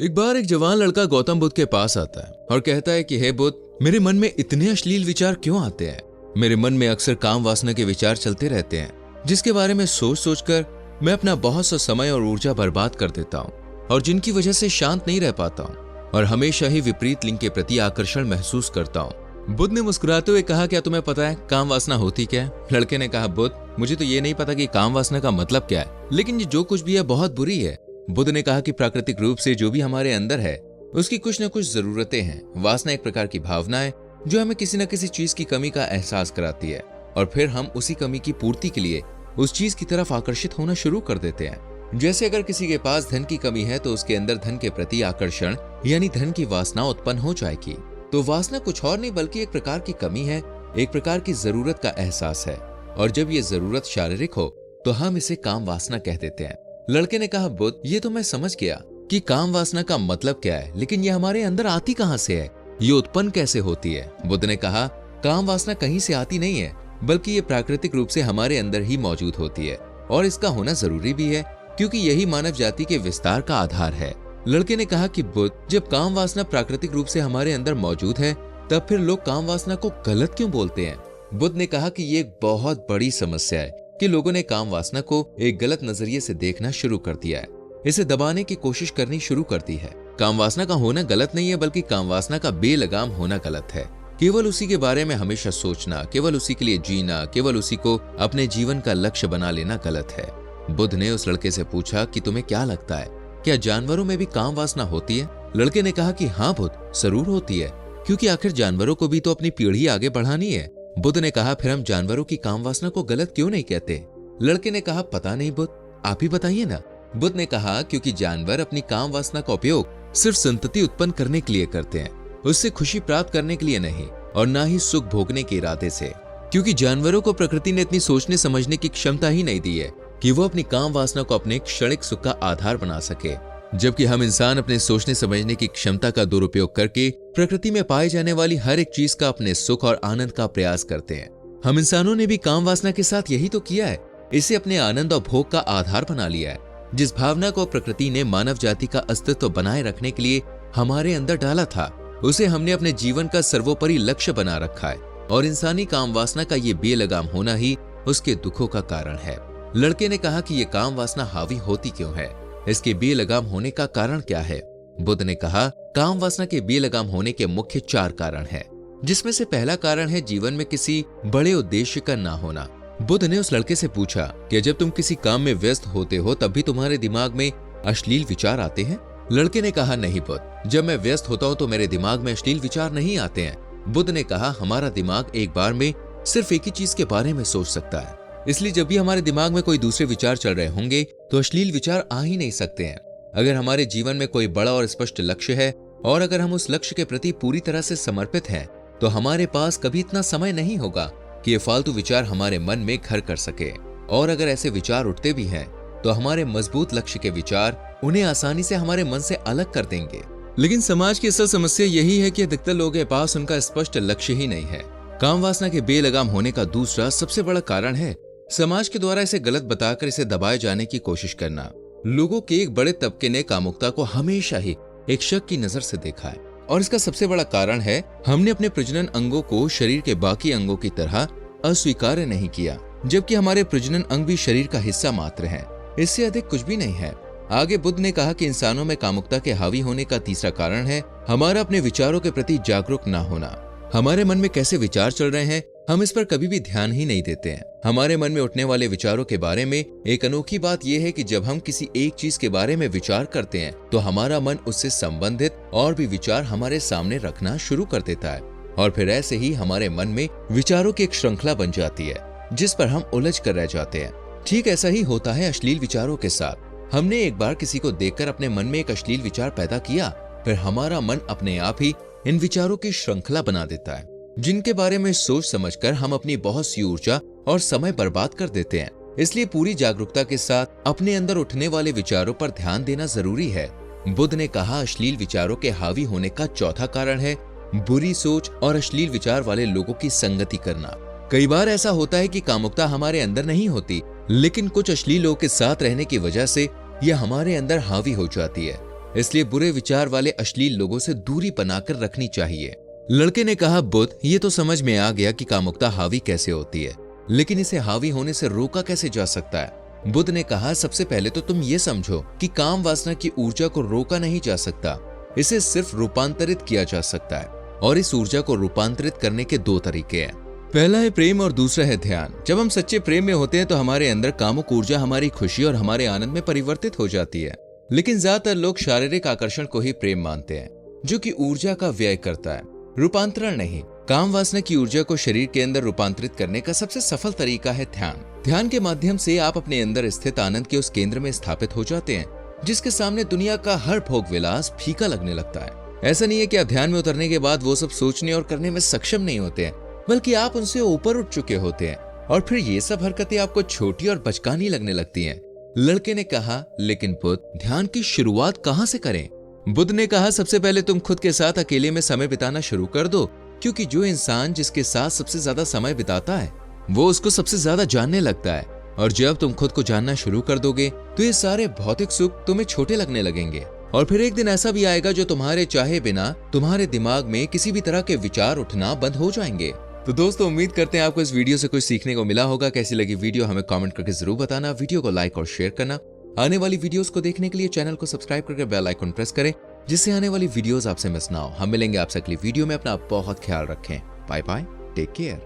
एक बार एक जवान लड़का गौतम बुद्ध के पास आता है और कहता है कि हे बुद्ध, मेरे मन में इतने अश्लील विचार क्यों आते हैं? मेरे मन में अक्सर काम वासना के विचार चलते रहते हैं, जिसके बारे में सोच सोचकर मैं अपना बहुत सा समय और ऊर्जा बर्बाद कर देता हूँ और जिनकी वजह से शांत नहीं रह पाता हूँ और हमेशा ही विपरीत लिंग के प्रति आकर्षण महसूस करता हूँ। बुद्ध ने मुस्कुराते हुए कहा, क्या तुम्हें पता है काम वासना होती क्या है? लड़के ने कहा, बुद्ध, मुझे तो ये नहीं पता कि काम वासना का मतलब क्या है, लेकिन ये जो कुछ भी है बहुत बुरी है। बुद्ध ने कहा कि प्राकृतिक रूप से जो भी हमारे अंदर है उसकी कुछ न कुछ जरूरतें हैं। वासना एक प्रकार की भावना है जो हमें किसी न किसी चीज की कमी का एहसास कराती है और फिर हम उसी कमी की पूर्ति के लिए उस चीज की तरफ आकर्षित होना शुरू कर देते हैं। जैसे अगर किसी के पास धन की कमी है तो उसके अंदर धन के प्रति आकर्षण यानी धन की वासना उत्पन्न हो जाएगी। तो वासना कुछ और नहीं बल्कि एक प्रकार की कमी है, एक प्रकार की जरूरत का एहसास है और जब ये जरूरत शारीरिक हो तो हम इसे काम वासना कह देते हैं। लड़के ने कहा, बुद्ध, ये तो मैं समझ गया कि काम वासना का मतलब क्या है, लेकिन ये हमारे अंदर आती कहां से है, ये उत्पन्न कैसे होती है? बुद्ध ने कहा, काम वासना कहीं से आती नहीं है बल्कि ये प्राकृतिक रूप से हमारे अंदर ही मौजूद होती है और इसका होना जरूरी भी है क्योंकि यही मानव जाति के विस्तार का आधार है। लड़के ने कहा कि बुद्ध, जब काम वासना प्राकृतिक रूप से हमारे अंदर मौजूद है तब फिर लोग काम वासना को गलत क्यों बोलते हैं? बुद्ध ने कहा कि ये एक बहुत बड़ी समस्या है कि लोगों ने काम वासना को एक गलत नजरिए से देखना शुरू कर दिया है, इसे दबाने की कोशिश करनी शुरू कर दी है। काम वासना का होना गलत नहीं है बल्कि काम वासना का बेलगाम होना गलत है। केवल उसी के बारे में हमेशा सोचना, केवल उसी के लिए जीना, केवल उसी को अपने जीवन का लक्ष्य बना लेना गलत है। बुद्ध ने उस लड़के से पूछा कि तुम्हें क्या लगता है, क्या जानवरों में भी काम वासना होती है? लड़के ने कहा कि हाँ बुद्ध, जरूर होती है, क्योंकि आखिर जानवरों को भी तो अपनी पीढ़ी आगे बढ़ानी है। बुद्ध ने कहा, फिर हम जानवरों की काम वासना को गलत क्यों नहीं कहते? लड़के ने कहा, पता नहीं बुद्ध, आप ही बताइए ना। बुद्ध ने कहा, क्योंकि जानवर अपनी काम वासना का उपयोग सिर्फ संतति उत्पन्न करने के लिए करते हैं, उससे खुशी प्राप्त करने के लिए नहीं और ना ही सुख भोगने के इरादे से। क्योंकि जानवरों को प्रकृति ने इतनी सोचने समझने की क्षमता ही नहीं दी है कि वो अपनी काम वासना को अपने क्षणिक सुख का आधार बना सके, जबकि हम इंसान अपने सोचने समझने की क्षमता का दुरुपयोग करके प्रकृति में पाई जाने वाली हर एक चीज का अपने सुख और आनंद का प्रयास करते हैं। हम इंसानों ने भी काम वासना के साथ यही तो किया है, इसे अपने आनंद और भोग का आधार बना लिया है। जिस भावना को प्रकृति ने मानव जाति का अस्तित्व बनाए रखने के लिए हमारे अंदर डाला था, उसे हमने अपने जीवन का सर्वोपरि लक्ष्य बना रखा है और इंसानी काम वासना का ये बेलगाम होना ही उसके दुखों का कारण है। लड़के ने कहा कि ये काम वासना हावी होती क्यों है, इसके बेलगाम होने का कारण क्या है? बुद्ध ने कहा, काम वासना के बेलगाम होने के मुख्य 4 कारण हैं, जिसमें से पहला कारण है जीवन में किसी बड़े उद्देश्य का ना होना। बुद्ध ने उस लड़के से पूछा कि जब तुम किसी काम में व्यस्त होते हो तब भी तुम्हारे दिमाग में अश्लील विचार आते हैं? लड़के ने कहा, नहीं बुद्ध, जब मैं व्यस्त होता हूँ तो मेरे दिमाग में अश्लील विचार नहीं आते हैं। बुद्ध ने कहा, हमारा दिमाग एक बार में सिर्फ एक ही चीज के बारे में सोच सकता है, इसलिए जब भी हमारे दिमाग में कोई दूसरे विचार चल रहे होंगे तो अश्लील विचार आ ही नहीं सकते हैं। अगर हमारे जीवन में कोई बड़ा और स्पष्ट लक्ष्य है और अगर हम उस लक्ष्य के प्रति पूरी तरह से समर्पित हैं, तो हमारे पास कभी इतना समय नहीं होगा कि ये फालतू विचार हमारे मन में घर कर सके। और अगर ऐसे विचार उठते भी हैं तो हमारे मजबूत लक्ष्य के विचार उन्हें आसानी से हमारे मन से अलग कर देंगे। लेकिन समाज की असल समस्या यही है कि अधिकतर लोगों के पास उनका स्पष्ट लक्ष्य ही नहीं है। काम वासना के बेलगाम होने का दूसरा सबसे बड़ा कारण है समाज के द्वारा इसे गलत बताकर इसे दबाए जाने की कोशिश करना। लोगों के एक बड़े तबके ने कामुकता को हमेशा ही एक शक की नजर से देखा है और इसका सबसे बड़ा कारण है हमने अपने प्रजनन अंगों को शरीर के बाकी अंगों की तरह अस्वीकार्य नहीं किया, जबकि हमारे प्रजनन अंग भी शरीर का हिस्सा मात्र हैं, इससे अधिक कुछ भी नहीं है। आगे बुद्ध ने कहा कि इंसानों में कामुकता के हावी होने का तीसरा कारण है हमारा अपने विचारों के प्रति जागरूक न होना। हमारे मन में कैसे विचार चल रहे हैं हम इस पर कभी भी ध्यान ही नहीं देते हैं। हमारे मन में उठने वाले विचारों के बारे में एक अनोखी बात यह है कि जब हम किसी एक चीज के बारे में विचार करते हैं तो हमारा मन उससे संबंधित और भी विचार हमारे सामने रखना शुरू कर देता है और फिर ऐसे ही हमारे मन में विचारों की एक श्रृंखला बन जाती है जिस पर हम उलझ कर रह जाते हैं। ठीक ऐसा ही होता है अश्लील विचारों के साथ। हमने एक बार किसी को देखकर अपने मन में एक अश्लील विचार पैदा किया, फिर हमारा मन अपने आप ही इन विचारों की श्रृंखला बना देता है जिनके बारे में सोच समझकर हम अपनी बहुत सी ऊर्जा और समय बर्बाद कर देते हैं। इसलिए पूरी जागरूकता के साथ अपने अंदर उठने वाले विचारों पर ध्यान देना जरूरी है। बुद्ध ने कहा, अश्लील विचारों के हावी होने का चौथा कारण है बुरी सोच और अश्लील विचार वाले लोगों की संगति करना। कई बार ऐसा होता है कि कामुकता हमारे अंदर नहीं होती, लेकिन कुछ अश्लील लोगों के साथ रहने की वजह से यह हमारे अंदर हावी हो जाती है। इसलिए बुरे विचार वाले अश्लील लोगों से दूरी बनाकर रखनी चाहिए। लड़के ने कहा, बुद्ध, ये तो समझ में आ गया कि कामुकता हावी कैसे होती है, लेकिन इसे हावी होने से रोका कैसे जा सकता है। बुद्ध ने कहा, सबसे पहले तो तुम ये समझो कि काम वासना की ऊर्जा को रोका नहीं जा सकता, इसे सिर्फ रूपांतरित किया जा सकता है। और इस ऊर्जा को रूपांतरित करने के दो तरीके हैं। पहला है प्रेम और दूसरा है ध्यान। जब हम सच्चे प्रेम में होते हैं तो हमारे अंदर कामुक ऊर्जा हमारी खुशी और हमारे आनंद में परिवर्तित हो जाती है। लेकिन ज्यादातर लोग शारीरिक आकर्षण को ही प्रेम मानते हैं, जो कि ऊर्जा का व्यय करता है, रूपांतरण नहीं। काम वासना की ऊर्जा को शरीर के अंदर रूपांतरित करने का सबसे सफल तरीका है ध्यान। ध्यान के माध्यम से आप अपने अंदर स्थित आनंद के उस केंद्र में स्थापित हो जाते हैं, जिसके सामने दुनिया का हर भोग विलास फीका लगने लगता है। ऐसा नहीं है कि आप ध्यान में उतरने के बाद वो सब सोचने और करने में सक्षम नहीं होते हैं, बल्कि आप उनसे ऊपर उठ चुके होते हैं और फिर ये सब हरकतें आपको छोटी और बचकानी लगने लगती हैं। लड़के ने कहा, लेकिन बुद्ध, ध्यान की शुरुआत कहां से करें? बुद्ध ने कहा, सबसे पहले तुम खुद के साथ अकेले में समय बिताना शुरू कर दो, क्योंकि जो इंसान जिसके साथ सबसे ज्यादा समय बिताता है वो उसको सबसे ज्यादा जानने लगता है। और जब तुम खुद को जानना शुरू कर दोगे तो ये सारे भौतिक सुख तुम्हें छोटे लगने लगेंगे। और फिर एक दिन ऐसा भी आएगा जो तुम्हारे चाहे बिना तुम्हारे दिमाग में किसी भी तरह के विचार उठना बंद हो जाएंगे। तो दोस्तों, उम्मीद करते हैं आपको इस वीडियो से कुछ सीखने को मिला होगा। कैसी लगी वीडियो हमें कमेंट करके जरूर बताना। वीडियो को लाइक और शेयर करना। आने वाली वीडियोस को देखने के लिए चैनल को सब्सक्राइब करके बेल आइकन प्रेस करें, जिससे आने वाली वीडियोस आपसे मिस ना हो। हम मिलेंगे आपसे अगली वीडियो में। अपना बहुत ख्याल रखें। Bye bye, take care.